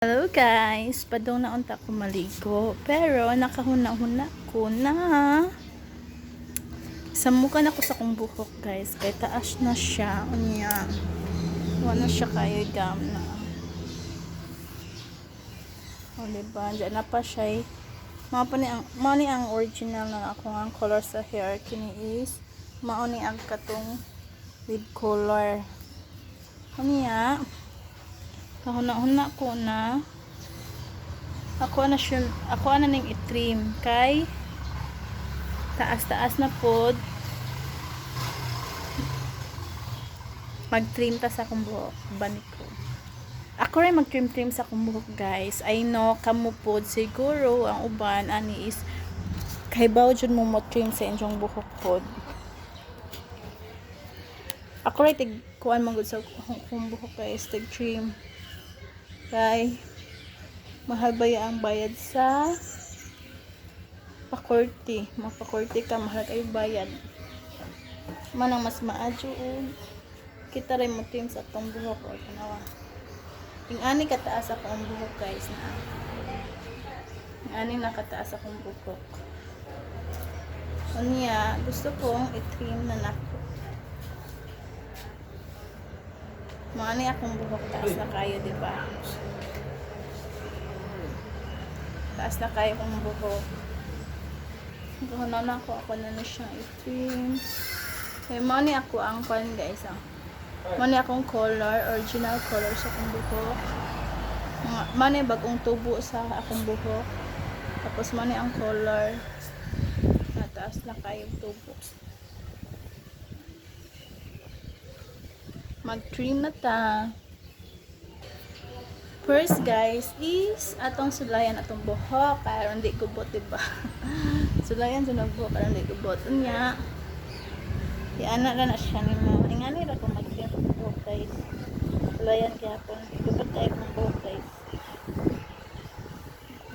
Hello guys, padong na unta ko maligo, pero nakahuna-huna ko na. Samukan ako sa kong buhok guys, kay taas na siya, unya. Wala siya kayo gam na. O diba, dyan na pa siya. Mao ni ang original na ako ang color sa hair, kini is mao ni ang katong with color. Unya. Kahuna-huna ko na. Ako na ning i-trim kay taas-taas na pod. Mag-trim ta sa akong buhok, banik ko. Ako rin mag-trim sa akong buhok, guys. I know kamo pod siguro ang uban ani is kay bawo jud mo mo-trim sa inyong buhok pod. Ako rin kuan man gud sa akong buhok, guys, trim. Kay mahal ba ang bayad sa pakorte? Mapakorte ka, mahal kayo bayad. Manang mas maadyo kita rin mo trim sa atong buhok o tanawa. Yung ani kataas akong buhok, guys, na. Yung ani nakataas akong buhok. Unya, gusto kong i-trim na nako. Maani akong buhok taas na kayo, diba? Taas na kayo kung buhok. Gano'n na ako na siya i-trim. Kaya maani ako ang pan, guys. Maani akong color, original color sa akong buhok. Maani bagong tubo sa akong buhok. Tapos maani ang color. Na taas na kayo tubo. Mag-trim na ta. First, guys, is atong sulayan atong buhok para hindi gubot, diba? Sulayan sa buhok para hindi gubot. Unya, iana na siya ni mo. Ingani ra kung mag-trim ang buhok, guys. Sulayan kaya po. Gubot tayo ng buhok, guys.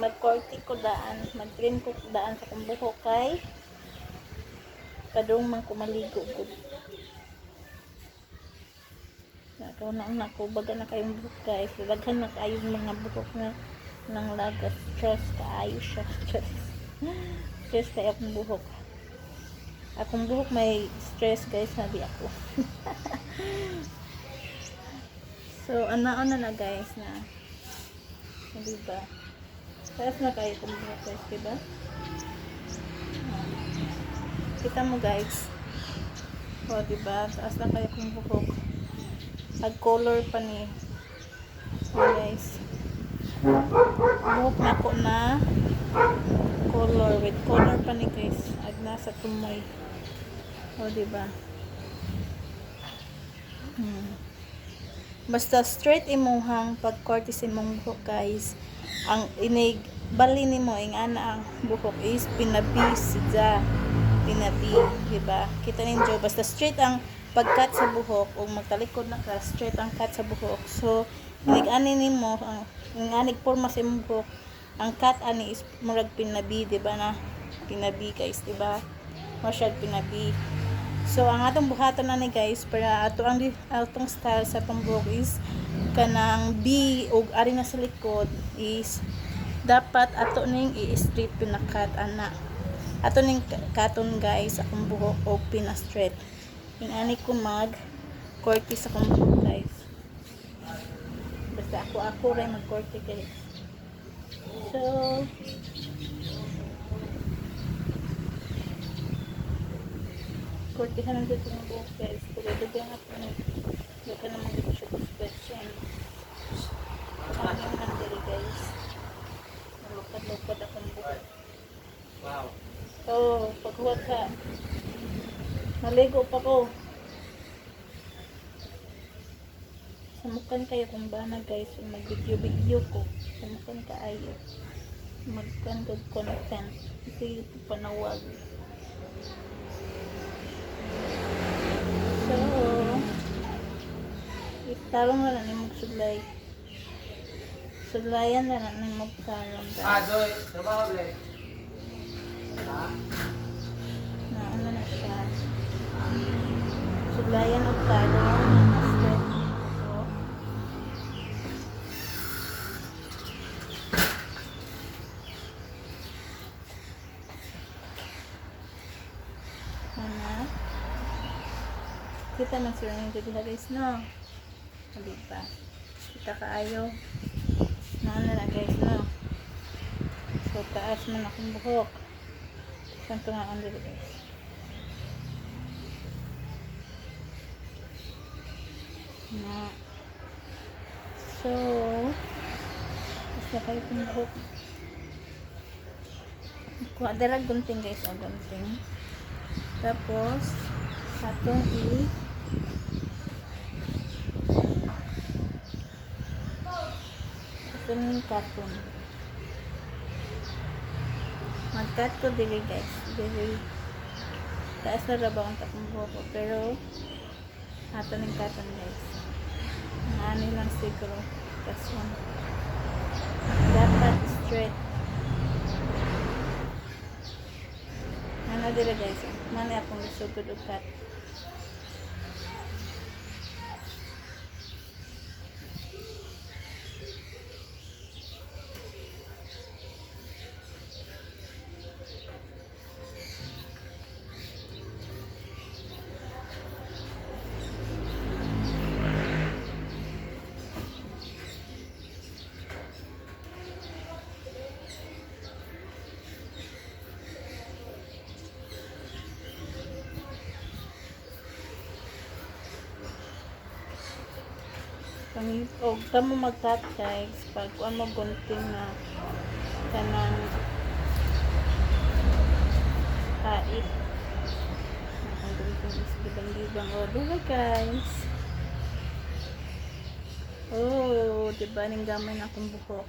Mag-korte ko daan. Mag-trim ko daan sa kong buhok, kay kadong man kumaligo gud. Nakaw na ako, baga na kayong buhok, guys. Laghan na kayong mga buhok na nang lagas. Stress kaayo siya. Stress kaya akong buhok. Akong buhok may stress, guys, sabi ako. So, ana-ana na, guys, na. Diba? Stress na kayo akong buhok, guys, diba? Kita mo, guys. O, diba? Taas na kayo akong buhok. Pag-color pa ni. Guys. Buhok na ko na color. With color pa ni, guys. Ag nasa tumoy. O, diba? Basta straight imuhang pag-cortis imong buhok, guys. Ang inig bali nimo ing ana ang buhok is pinabi sidya. Pinabi, diba? Kita ninyo, basta straight ang pag-cut sa buhok o magtalikod na ka, straight ang cut sa buhok. So, inig-ani nimo, ang anig forma sa imong buhok, ang cut ani is murag pinabi, diba na? Pinabi, guys, diba? Masyad pinabi. So, ang atong buhaton na ni, guys, para atong style sa atong buhok is kanang B o ari na sa likod is dapat ato ning i-straight pinakat ana. Ato ning katon, guys, akong buhok o pina-straight. Ingani ko mag-korte sa kong buhok, guys. Basta ako rin mag-korte, guys. So, korte ka lang dito ng buhok, guys. Pagdagyan ako na. Huwag ka naman dito siya question. Ano yung nandiri, guys. Nalupad-lupad akong buhok. Wow. So, paghuwag ka. Naligo pa ko. Samukan kayo kung bana, guys. Mag-video ko. Samukan ka ayo. Magkan kag content. Kasi ito panawag. So, itarong na lang yung magsudlay. Sudlayan na lang yung magtarong. Doy. Trabaho, Ble. Ano na siya. Sudlayan o tarong. Kita man sila ng dito guys, no? Hindi pa. Kita kaayo. Na guys, no? So, taas man akong buhok. Saan ito nga ang dito guys? Na. So, basta kayo itong buhok. Kuha darag gunting guys, o gunting. Tapos, atong itong katon. Mag-cut ko dili guys. Dili. Taas na rabaw ang takong buhok ko. Pero, ato ng katon guys. Ano lang siguro. That's one. Dapat straight. Ano dira guys? Mani akong lisugod o cut. O kamo mag-cut guys pag kuan mo gunting na kanang hait ang gunting is libang-libang o diba guys, oh diba ning gamay na akong buhok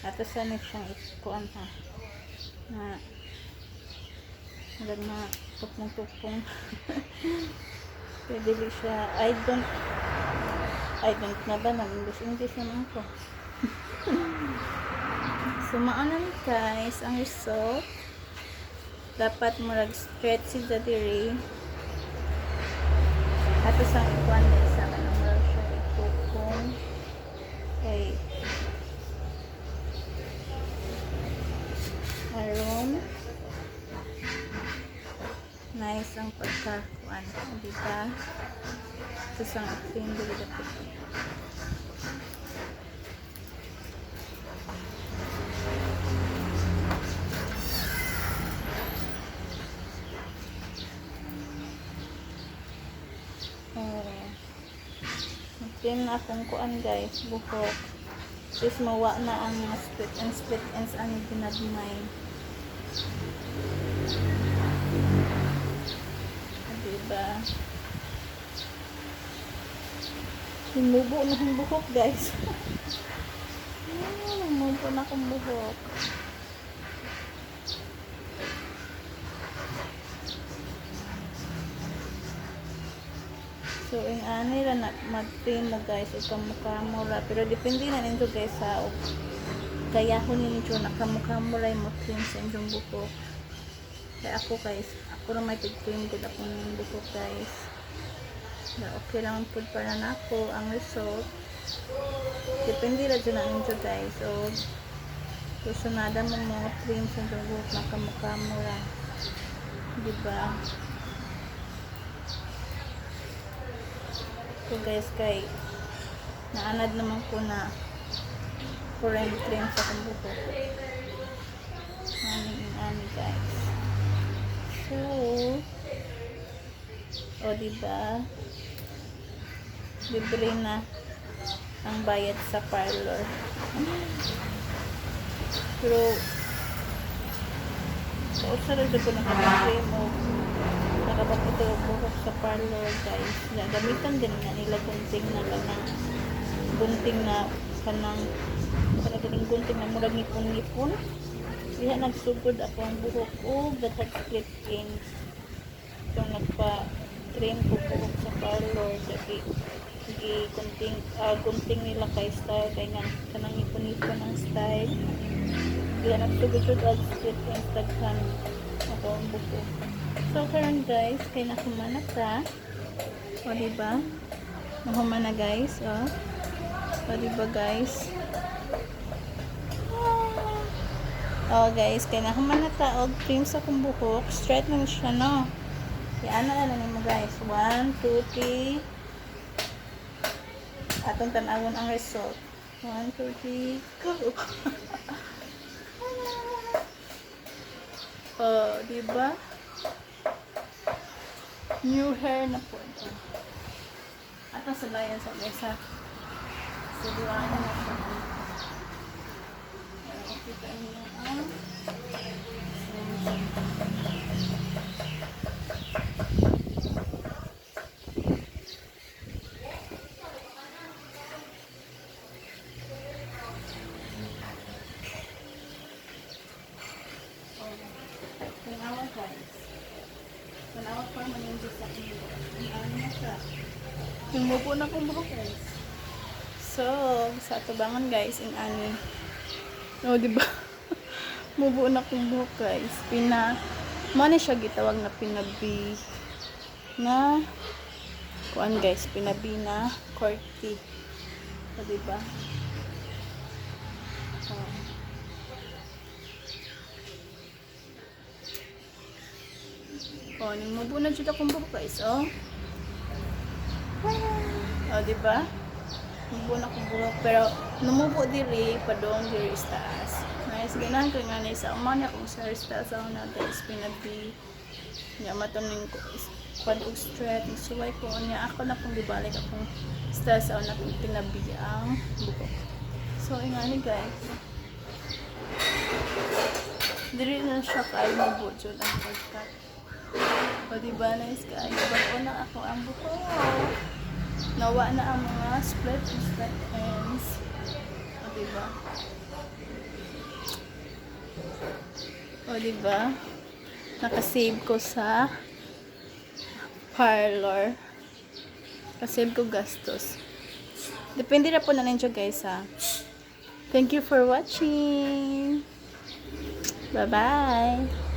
ato sanit siyang ikuan ha na hanggang na tupong-tupong. Pwede siya, I don't na ba na English naman ko. So maanan guys ang result, dapat murag stretch si diri ato sa ikuan na isa ka na murag siya itupong kay aron nice ang pagkakuan, diba? Ito sa ating dito. Then akong kuan guys, buhok. Is mawa na ang split ends ang ginagmay. Diba? Himubo na akong buhok guys. Himubo na akong buhok. So, yung ani ra na mag-trim mo guys o kamukha mo ra. Pero depende na nito guys sa kayahon ninyo na kamukha mo ra mo trim sa inyong buhok. Kaya ako guys, ako na may pag-trim good ako ng buhok guys. Na okay lang po para na ako ang result. Depende ra dyan na ninyo guys. So, susunada mo mga trim sa inyong buhok na kamukha mo ra. Diba? So guys, kay naanad naman ko na current trim sa akong buhok. Ani guys. So, o diba, libre na ang bayad sa parlor. Pero kausara dyan ko nakapag-trim o nakapag-ito buhok sa parlor guys. Gamitan din na nila gunting na kanang gunting na kanang gunting na murag ngipon-ngipon. Diha nagsugod ako ang buhok ko datag split ends. So nagpa-trim ko buhok sa parlor kasi gunting nila kay style kay nga kanang ngipon-ngipon ang style. Diha nagsugod ang split ends daghan ako ang buhok. So karon guys, kay nakumana ta. O diba? Nakumana guys, o. O diba guys? O guys, kay nakumana ta og trim sa akong buhok. Straight na siya, no? Yan na lang mo guys. 1, 2, 3. Atong tanawon ang result. 1, 2, 3, go! Oh, diba? New hair na po ito. At nasalayan sa mesa. So, diwaan na po. Kita niyo ang tanawa guys. Tanawa pa man yung sa akin. Ano na siya? Humupo na kong buhok guys. So, sa tubangan guys, in ani. O, diba? Mubo na kong buhok guys. Mani siya gitawag na pinabi na kuan guys, pinabi na corti. O, diba? O, mubo na dyan akong buhok guys, o. O, diba? Mubo na akong buhok. Pero, numubo diri, padong diri sa taas. Nice, ganahan ko nga na sa umanya kung sa hairstyle sa una guys, pinabi niya matunin ko kwan og straight, suway ko niya ako na kung gibalik akong style sa una kung pinabi ang buhok. So, ingani guys. Diri na siya kayo mubo dyan ang pagkat. O, diba nice guys? Bago na ako ang buhok. Nawa na ang mga split ends. O, diba? O, diba? Nakasave ko sa parlor. Nakasave ko gastos. Depende na po na ninyo guys ha. Thank you for watching. Bye-bye.